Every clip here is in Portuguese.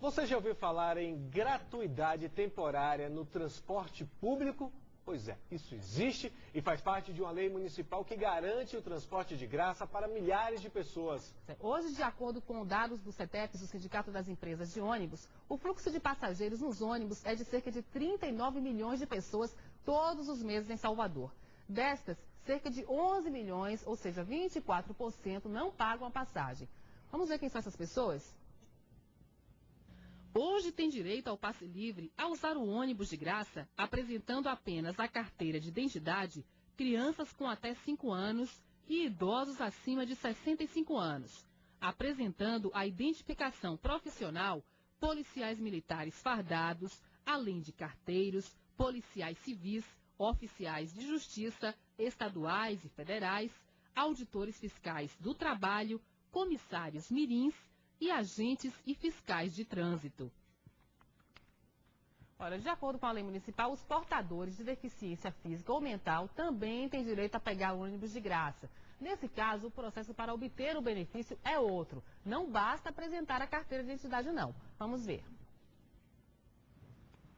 Você já ouviu falar em gratuidade temporária no transporte público? Pois é, isso existe e faz parte de uma lei municipal que garante o transporte de graça para milhares de pessoas. Hoje, de acordo com dados do CETEPS, o Sindicato das Empresas de Ônibus, o fluxo de passageiros nos ônibus é de cerca de 39 milhões de pessoas todos os meses em Salvador. Destas, cerca de 11 milhões, ou seja, 24%, não pagam a passagem. Vamos ver quem são essas pessoas? Hoje tem direito ao passe livre a usar o ônibus de graça, apresentando apenas a carteira de identidade, crianças com até 5 anos e idosos acima de 65 anos. Apresentando a identificação profissional, policiais militares fardados, além de carteiros, policiais civis, oficiais de justiça, estaduais e federais, auditores fiscais do trabalho, comissários mirins e agentes e fiscais de trânsito. Olha, de acordo com a lei municipal, os portadores de deficiência física ou mental também têm direito a pegar ônibus de graça. Nesse caso, o processo para obter o benefício é outro. Não basta apresentar a carteira de identidade, não. Vamos ver.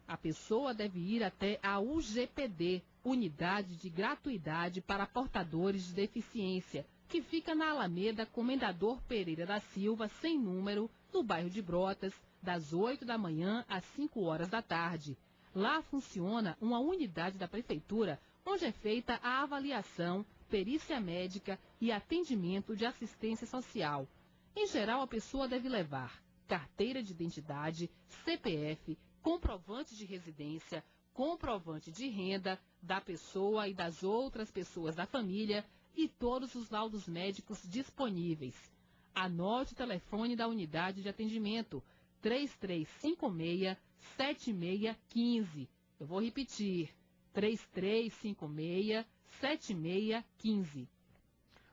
A pessoa deve ir até a UGPD, Unidade de Gratuidade para Portadores de Deficiência, que fica na Alameda Comendador Pereira da Silva, sem número, no bairro de Brotas, das 8 da manhã às 5 horas da tarde. Lá funciona uma unidade da Prefeitura, onde é feita a avaliação, perícia médica e atendimento de assistência social. Em geral, a pessoa deve levar carteira de identidade, CPF, comprovante de residência, comprovante de renda da pessoa e das outras pessoas da família e todos os laudos médicos disponíveis. Anote o telefone da unidade de atendimento, 3356-7615. Eu vou repetir, 3356-7615.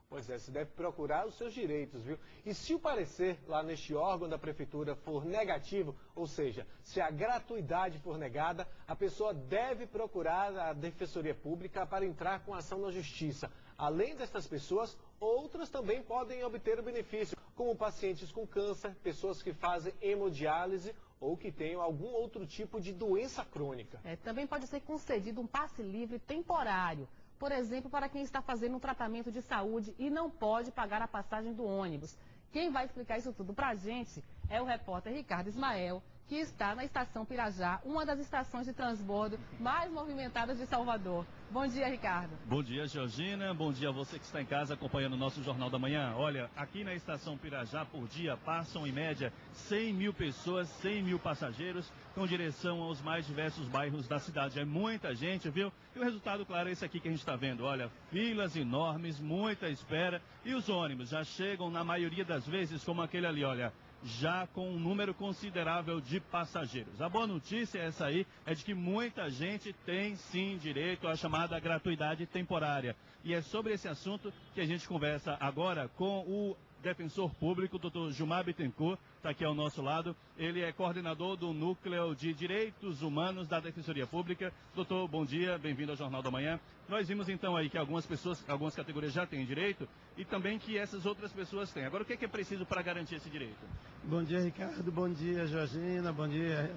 Pois é, você deve procurar os seus direitos, viu? E se o parecer lá neste órgão da prefeitura for negativo, ou seja, se a gratuidade for negada, a pessoa deve procurar a Defensoria Pública para entrar com ação na justiça. Além dessas pessoas, outras também podem obter o benefício, como pacientes com câncer, pessoas que fazem hemodiálise ou que tenham algum outro tipo de doença crônica. Também pode ser concedido um passe livre temporário. Por exemplo, para quem está fazendo um tratamento de saúde e não pode pagar a passagem do ônibus. Quem vai explicar isso tudo para a gente é o repórter Ricardo Ismael, que está na Estação Pirajá, uma das estações de transbordo mais movimentadas de Salvador. Bom dia, Ricardo. Bom dia, Georgina. Bom dia a você que está em casa acompanhando o nosso Jornal da Manhã. Olha, aqui na Estação Pirajá, por dia, passam em média 100 mil pessoas, 100 mil passageiros, com direção aos mais diversos bairros da cidade. É muita gente, viu? E o resultado, claro, é esse aqui que a gente está vendo. Olha, filas enormes, muita espera. E os ônibus já chegam, na maioria das vezes, como aquele ali, olha, já com um número considerável de passageiros. A boa notícia essa aí é de que muita gente tem sim direito à chamada gratuidade temporária. E é sobre esse assunto que a gente conversa agora com o defensor público, Dr. Gilmar Bittencourt, está aqui ao nosso lado. Ele é coordenador do Núcleo de Direitos Humanos da Defensoria Pública. Doutor, bom dia, bem-vindo ao Jornal da Manhã. Nós vimos então aí que algumas pessoas, algumas categorias já têm direito e também que essas outras pessoas têm. Agora, o que é preciso para garantir esse direito? Bom dia, Ricardo. Bom dia, Georgina. Bom dia,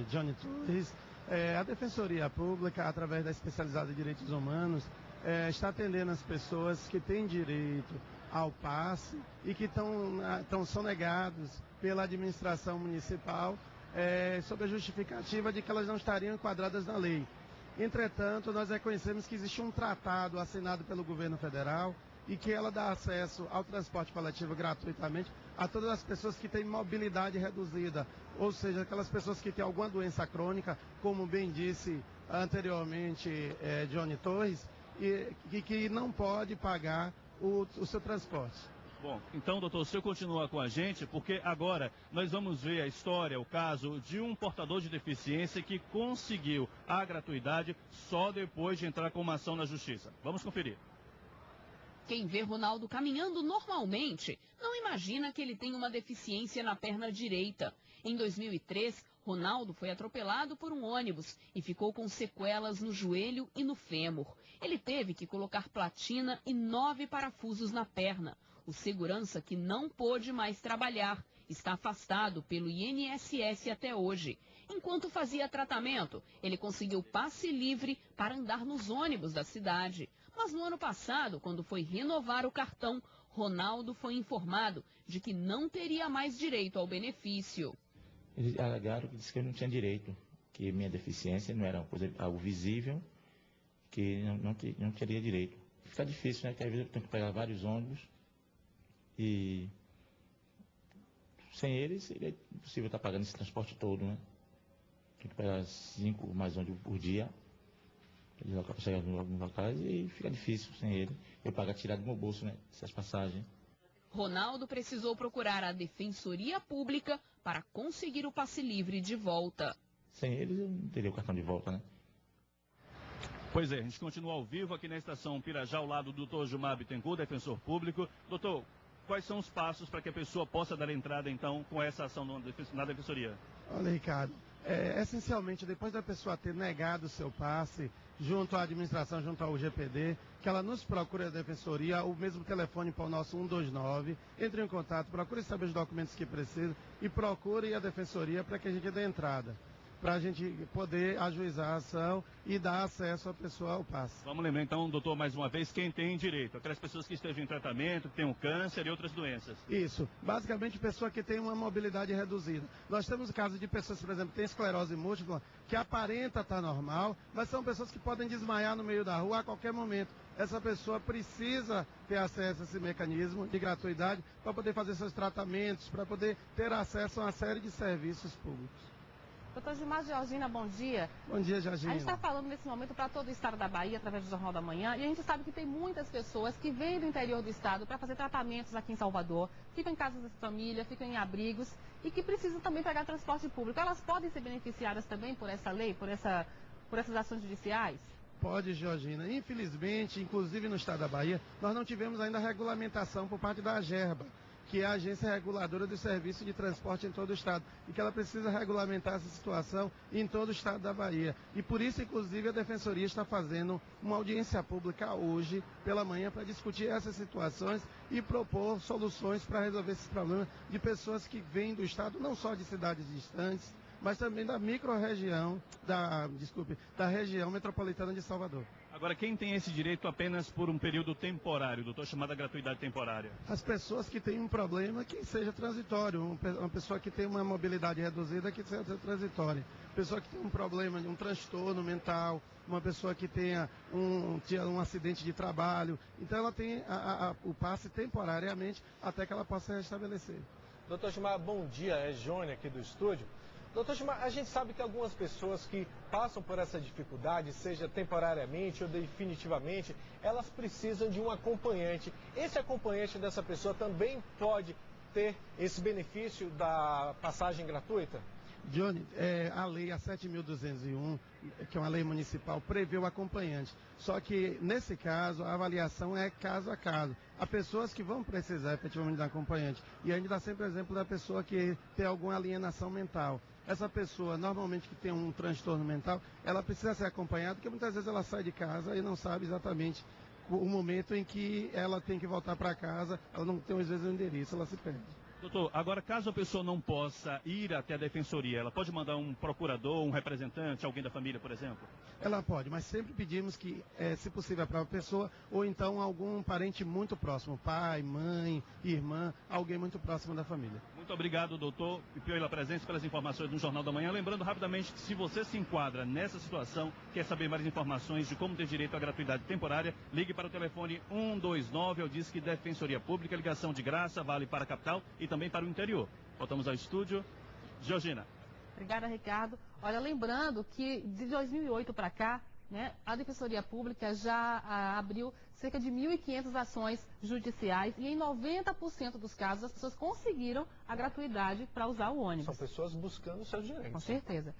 Johnny Torres. A Defensoria Pública, através da Especializada em Direitos Humanos, está atendendo as pessoas que têm direito ao passe e que são sonegados pela administração municipal sob a justificativa de que elas não estariam enquadradas na lei. Entretanto, nós reconhecemos que existe um tratado assinado pelo governo federal e que ela dá acesso ao transporte coletivo gratuitamente a todas as pessoas que têm mobilidade reduzida, ou seja, aquelas pessoas que têm alguma doença crônica, como bem disse anteriormente Johnny Torres, e que não pode pagar o seu transporte. Bom, então, doutor, o senhor continua com a gente, porque agora nós vamos ver a história, o caso de um portador de deficiência que conseguiu a gratuidade só depois de entrar com uma ação na justiça. Vamos conferir. Quem vê Ronaldo caminhando normalmente não imagina que ele tem uma deficiência na perna direita. Em 2003, Ronaldo foi atropelado por um ônibus e ficou com sequelas no joelho e no fêmur. Ele teve que colocar platina e 9 parafusos na perna. O segurança, que não pôde mais trabalhar, está afastado pelo INSS até hoje. Enquanto fazia tratamento, ele conseguiu passe livre para andar nos ônibus da cidade. Mas no ano passado, quando foi renovar o cartão, Ronaldo foi informado de que não teria mais direito ao benefício. Eles alegaram que disse que eu não tinha direito, que minha deficiência não era uma coisa, algo visível, que não teria direito. Fica difícil, né? Porque às vezes eu tenho que pegar vários ônibus e sem eles seria impossível estar pagando esse transporte todo, né? Tem que pegar 5 mais ônibus por dia, para chegar em alguns locais, e fica difícil sem ele. Eu pago a tirar do meu bolso, né? Essas passagens. Ronaldo precisou procurar a Defensoria Pública para conseguir o passe livre de volta. Sem eles eu não teria o cartão de volta, né? Pois é, a gente continua ao vivo aqui na estação Pirajá, ao lado do doutor Gilmar Bittencourt, defensor público. Doutor, quais são os passos para que a pessoa possa dar entrada, então, com essa ação na defensoria? Olha, Ricardo, essencialmente, depois da pessoa ter negado o seu passe, junto à administração, junto ao GPD, que ela nos procure a defensoria, o mesmo telefone para o nosso 129, entre em contato, procure saber os documentos que precisa e procure a defensoria para que a gente dê entrada, para a gente poder ajuizar a ação e dar acesso à pessoa ao passe. Vamos lembrar então, doutor, mais uma vez, quem tem direito? Aquelas pessoas que estejam em tratamento, que tenham câncer e outras doenças. Isso, basicamente pessoa que tem uma mobilidade reduzida. Nós temos casos de pessoas, por exemplo, que têm esclerose múltipla, que aparenta estar normal, mas são pessoas que podem desmaiar no meio da rua a qualquer momento. Essa pessoa precisa ter acesso a esse mecanismo de gratuidade para poder fazer seus tratamentos, para poder ter acesso a uma série de serviços públicos. Doutor Gilmar, Georgina, bom dia. Bom dia, Georgina. A gente está falando nesse momento para todo o estado da Bahia, através do Jornal da Manhã, e a gente sabe que tem muitas pessoas que vêm do interior do estado para fazer tratamentos aqui em Salvador, ficam em casas de família, ficam em abrigos e que precisam também pegar transporte público. Elas podem ser beneficiadas também por essa lei, por essas ações judiciais? Pode, Georgina. Infelizmente, inclusive no estado da Bahia, nós não tivemos ainda regulamentação por parte da AGERBA, que é a agência reguladora do serviço de transporte em todo o estado, e que ela precisa regulamentar essa situação em todo o estado da Bahia. E por isso, inclusive, a Defensoria está fazendo uma audiência pública hoje, pela manhã, para discutir essas situações e propor soluções para resolver esses problemas de pessoas que vêm do estado, não só de cidades distantes, mas também da microrregião, da região metropolitana de Salvador. Agora, quem tem esse direito apenas por um período temporário, doutor, chamada gratuidade temporária? As pessoas que têm um problema que seja transitório, uma pessoa que tem uma mobilidade reduzida que seja transitória, pessoa que tem um problema, um transtorno mental, uma pessoa que tenha um acidente de trabalho, então ela tem o passe temporariamente até que ela possa restabelecer. Doutor Gilmar, bom dia, é Jônia aqui do estúdio. Doutor Gilmar, a gente sabe que algumas pessoas que passam por essa dificuldade, seja temporariamente ou definitivamente, elas precisam de um acompanhante. Esse acompanhante dessa pessoa também pode ter esse benefício da passagem gratuita? Johnny, a lei, a 7.201, que é uma lei municipal, prevê o acompanhante. Só que, nesse caso, a avaliação é caso a caso. Há pessoas que vão precisar efetivamente de acompanhante. E a gente dá sempre o exemplo da pessoa que tem alguma alienação mental. Essa pessoa, normalmente, que tem um transtorno mental, ela precisa ser acompanhada, porque muitas vezes ela sai de casa e não sabe exatamente o momento em que ela tem que voltar para casa, ela não tem, às vezes, o endereço, ela se perde. Doutor, agora caso a pessoa não possa ir até a defensoria, ela pode mandar um procurador, um representante, alguém da família, por exemplo? Ela pode, mas sempre pedimos que, se possível, a própria pessoa ou então algum parente muito próximo, pai, mãe, irmã, alguém muito próximo da família. Muito obrigado, doutor, pela presença e pelas informações no Jornal da Manhã. Lembrando rapidamente que se você se enquadra nessa situação, quer saber mais informações de como ter direito à gratuidade temporária, ligue para o telefone 129, eu disse que Defensoria Pública, ligação de graça, vale para a capital e também para o interior. Voltamos ao estúdio. Georgina. Obrigada, Ricardo. Olha, lembrando que de 2008 para cá, né, a Defensoria Pública já abriu cerca de 1.500 ações judiciais e em 90% dos casos as pessoas conseguiram a gratuidade para usar o ônibus. São pessoas buscando seus direitos. Com certeza.